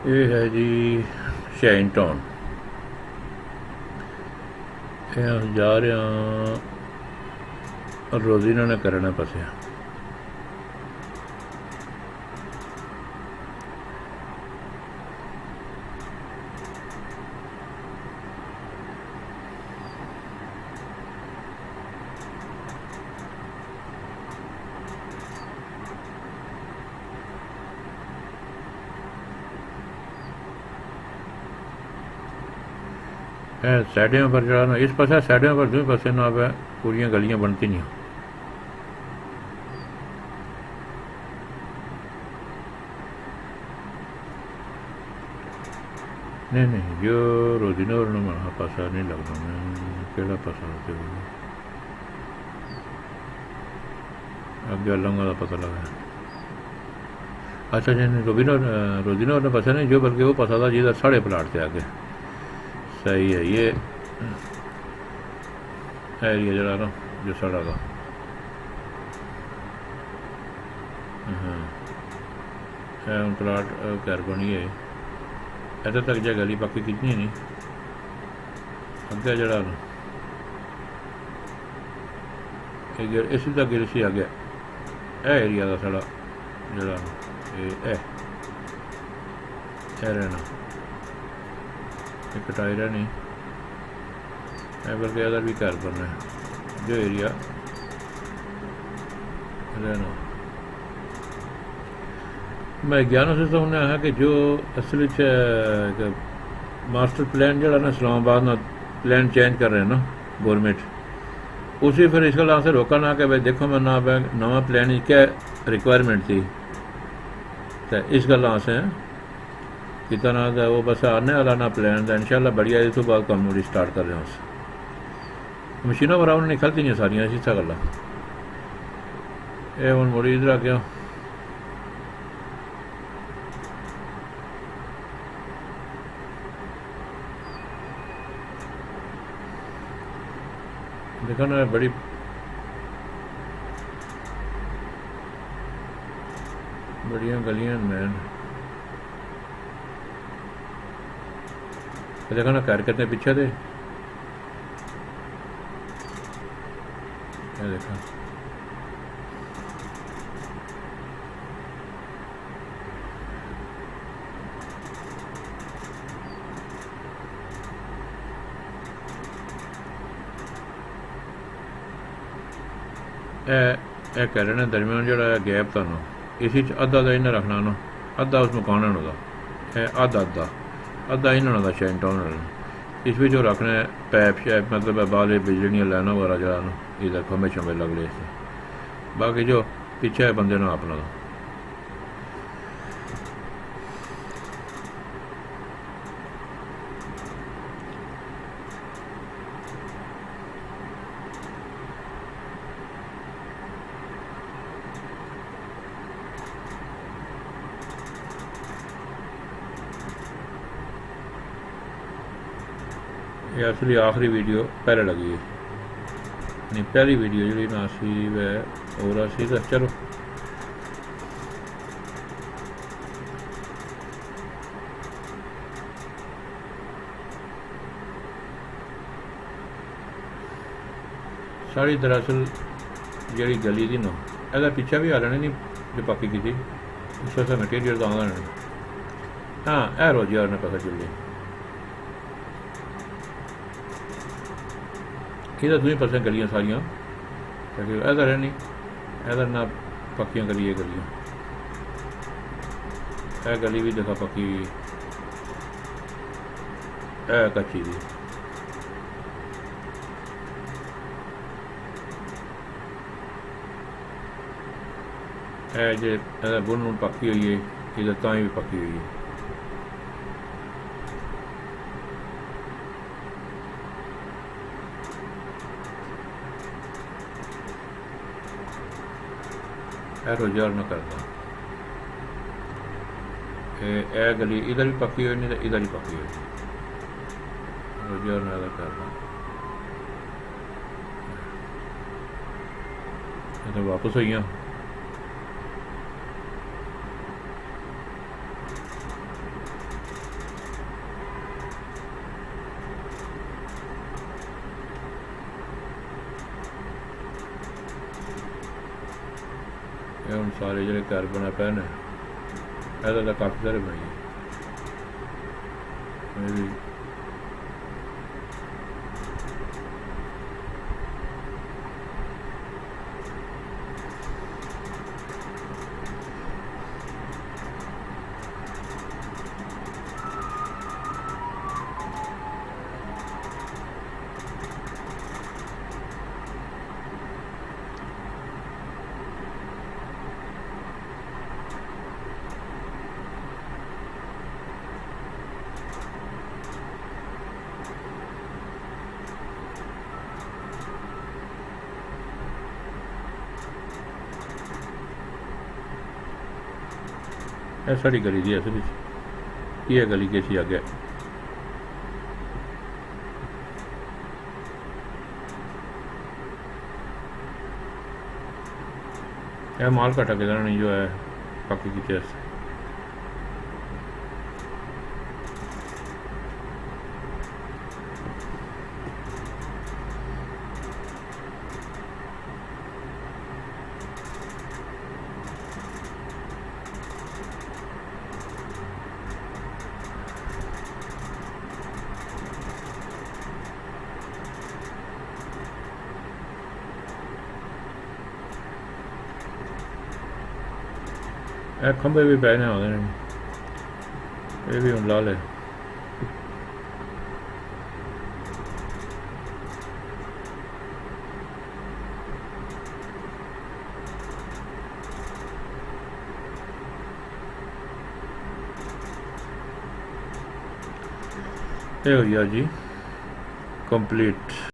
ਇਹ ਹੈ ਜੀ ਸ਼ਾਈਨ ਟਾਊਨ। ਇਹ ਅਸੀਂ ਜਾ ਰਹੇ ਹਾਂ ਰੋਜ਼ੀਨਾ ਨੇ ਕਰਨਾ ਪਸਿਆ। साइडों पर जरा ना इस पास साइडों पर दूसरे पासे ना अब पूरी गलियां बनती नहीं। नहीं नहीं जो रोजीना और महा पासा नहीं लगता। मैं केड़ा पासा अगे लंगा का पता लगा। अच्छा जी रोजीना और पासा नहीं जो बल्कि वो पासा था जिधर साढ़े प्लाट से आगे सही है। ये एरिया जरा ना जो सड़ा का हाँ प्लाट घर बनी है इधर तक जगह गली बाकी कितनी नहीं अगे जरा ना इसी तक गिर सी आ गया एरिया का सारा जरा रहना कटाई रहनी बल्कि अदर भी घर बनना है जो एरिया रहना। मैं ज्ञानों से समझना है कि जो असल मास्टर प्लान जरा ना इस्लामाबाद ना प्लान चेंज कर रहे हैं ना गवर्नमेंट उसी फिर इस गल्ला से रोका ना कि भाई देखो मैं ना नवा प्लान क्या रिक्वायरमेंट थी तो इस गल्ला से कितना ना वो बस आने वाला ना प्लान था इंशाल्लाह बढ़िया इस तो बाद काम स्टार्ट कर रहे हैं उस मशीनों बराबर निकलती नहीं सारिया इसी गल्ला ये हूँ मुड़ी इधर आ गया देखो ना बड़ी बढ़िया गलियां मैन देखो ना घर कितने पीछे थे देखो कह रहे हैं दरम्यान जो गैप थानू इसी अद्धा का इन्हें रखना ना अद्धा उस मकान का अद्धा अद्धा अद्धा इन्होंने का शाइन टाउन इस भी जो रखना है पैप शैप मतलब बाहर बिजली लाइना वगैरह जरा इधर खंबे शंबे लग रहे इससे बाकी जो पीछे है बंदे ना अपना ये असली आखिरी वीडियो पहले लगी है नहीं पहली वीडियो जी ना सी वै और सी तो चलो सारी दरअसल जी गली थी ना एदा पीछा भी आ लेने नहीं जो पक्की की थी उस वैसा मटीरियल तो आना हाँ ए रोज यार ने पता चल गया इधर दूसरी पास गलियां सारिया इधर है नहीं इधर ना पक्कियां गली है गलियां ए गली भी देखा पक्की ए कच्ची थी ए जे बुन पक्की हुई है इधर ताई भी पक्की हुई है रोजगार न करता ए गली इधर भी पक्की हुई नहीं तो इधर ही पक्की हुई रोजगार न करता तो वापस हुई ਇਹ ਹੁਣ ਸਾਰੇ ਜਿਹੜੇ ਘਰ ਬਣਾ ਪਏ ਨੇ ਇਹਦਾ ਤਾਂ ਕਾਫੀ ਸਾਰੇ ਬਣਾਈ ਇਹ ਵੀ ਇਹ ਸਾਡੀ ਗਲੀ ਦੀ ਅਸਲ ਵਿੱਚ ਇਹ ਗਲੀ ਕੇ ਸੀ ਅੱਗੇ ਇਹ ਮਾਲ कटा के नहीं जो है बाकी की चीज़ ਇਹ ਖੰਭੇ ਵੀ ਪੈ ਨੇ ਆਉਂਦੇ ਨੇ ਇਹ ਵੀ ਹੁਣ ਲਾ ਲੈ ਇਹ ਹੋ ਗਿਆ ਜੀ ਕੰਪਲੀਟ।